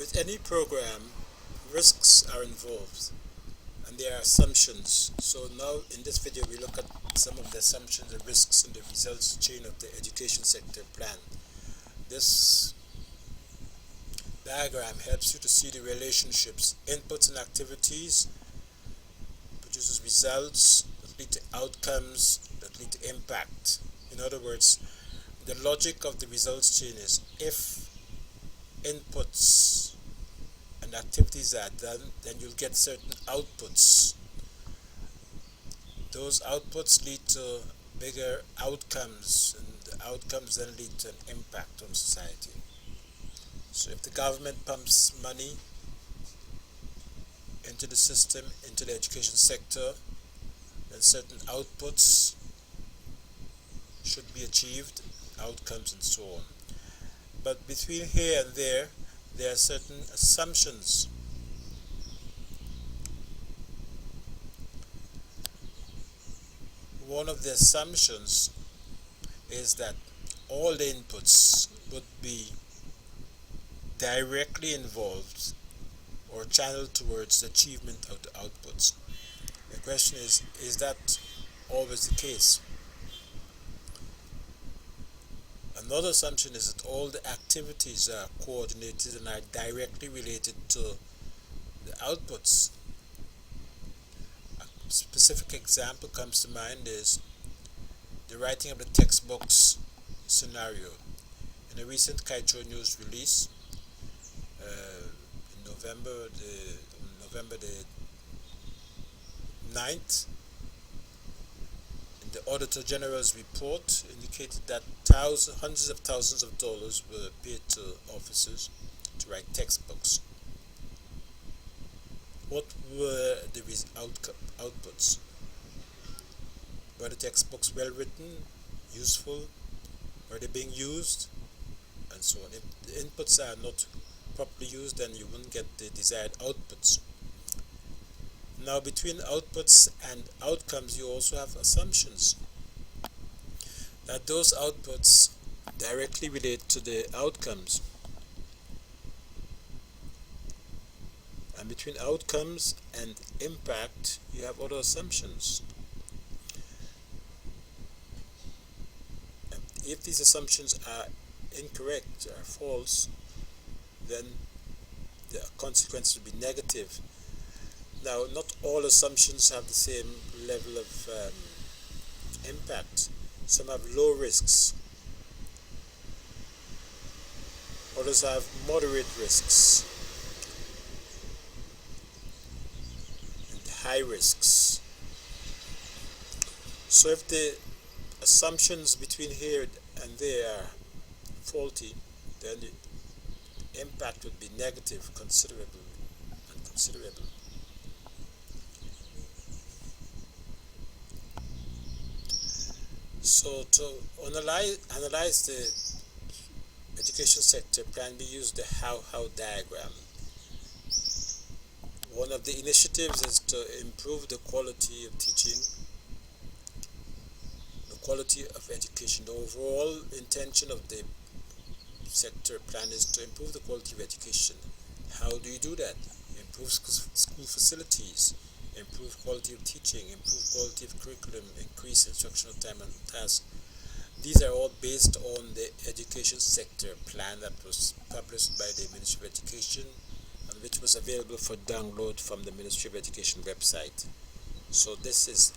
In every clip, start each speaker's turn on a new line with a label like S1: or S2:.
S1: With any program, risks are involved and there are assumptions. So now in this video we look at some of the assumptions and risks in the results chain of the education sector plan. This diagram helps you to see the relationships. Inputs and activities produces results that lead to outcomes that lead to impact. In other words, the logic of the results chain is if inputs and activities are done, then you'll get certain outputs. Those outputs lead to bigger outcomes, and the outcomes then lead to an impact on society. So if the government pumps money into the system, into the education sector, then certain outputs should be achieved, outcomes and so on. But between here and there are certain assumptions. One of the assumptions is that all the inputs would be directly involved or channeled towards the achievement of the outputs. The question is that always the case? Another assumption is that all the activities are coordinated and are directly related to the outputs. A specific example comes to mind is the writing of the textbooks scenario. In a recent Kaito News release, in November the 9th, the Auditor General's report indicated that hundreds of thousands of dollars were paid to officers to write textbooks. What were the outputs? Were the textbooks well written, useful? Were they being used? And so on. If the inputs are not properly used, then you wouldn't get the desired outputs. Now, between outputs and outcomes, you also have assumptions that those outputs directly relate to the outcomes. And between outcomes and impact, you have other assumptions. And if these assumptions are incorrect or false, then the consequence will be negative. Now, not all assumptions have the same level of impact. Some have low risks. Others have moderate risks and high risks. So if the assumptions between here and there are faulty, then the impact would be negative, considerable and considerable. So to analyze the education sector plan, we use the how diagram. One of the initiatives is to improve the quality of teaching, the quality of education. The overall intention of the sector plan is to improve the quality of education. How do you do that? Improve school facilities, improve quality of teaching, improve quality of curriculum, increase instructional time and tasks. These are all based on the education sector plan that was published by the Ministry of Education and which was available for download from the Ministry of Education website. So this is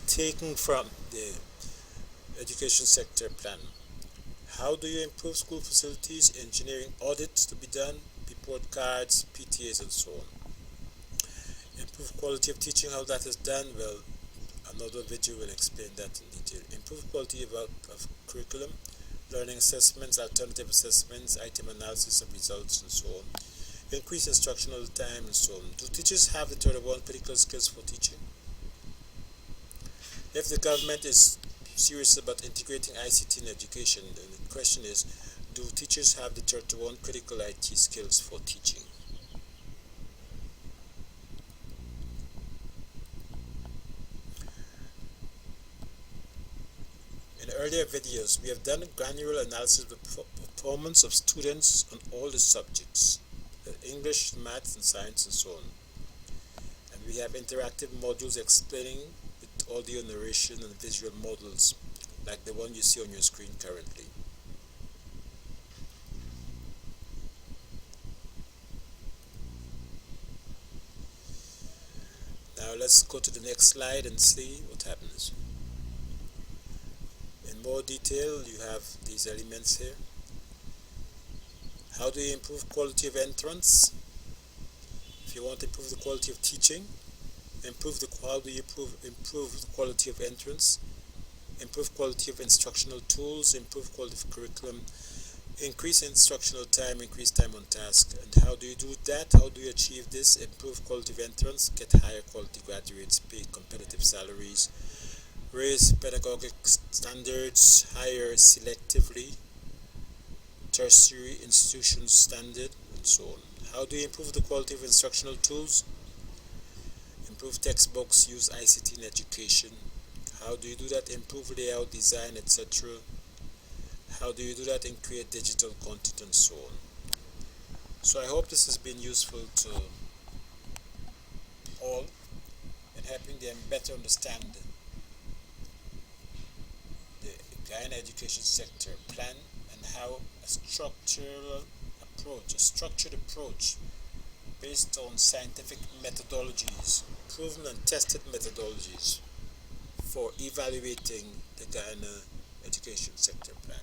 S1: taken from the education sector plan. How do you improve school facilities? Engineering audits to be done, report cards, PTAs and so on. Improve quality of teaching, how that is done, well, another video will explain that in detail. Improve quality of curriculum, learning assessments, alternative assessments, item analysis of results and so on. Increase instructional time and so on. Do teachers have the 31 critical skills for teaching? If the government is serious about integrating ICT in education, then the question is, do teachers have the 31 critical IT skills for teaching? In earlier videos, we have done a granular analysis of the performance of students on all the subjects. English, maths, and science, and so on. And we have interactive modules explaining with audio narration and visual models, like the one you see on your screen currently. Now let's go to the next slide and see what happens. In more detail, you have these elements here. How do you improve quality of entrance? If you want to improve the quality of teaching, how do you improve the quality of entrance? Improve quality of instructional tools, improve quality of curriculum, increase instructional time, increase time on task. And how do you do that? How do you achieve this? Improve quality of entrance, get higher quality graduates, pay competitive salaries, raise pedagogic standards, hire selectively, tertiary institutions standard, and so on. How do you improve the quality of instructional tools? Improve textbooks, use ICT in education. How do you do that? Improve layout, design, etc. How do you do that? And create digital content and so on. So I hope this has been useful to all in helping them better understand the Guyana education sector plan and how a structured approach based on scientific methodologies, proven and tested methodologies for evaluating the Guyana education sector plan.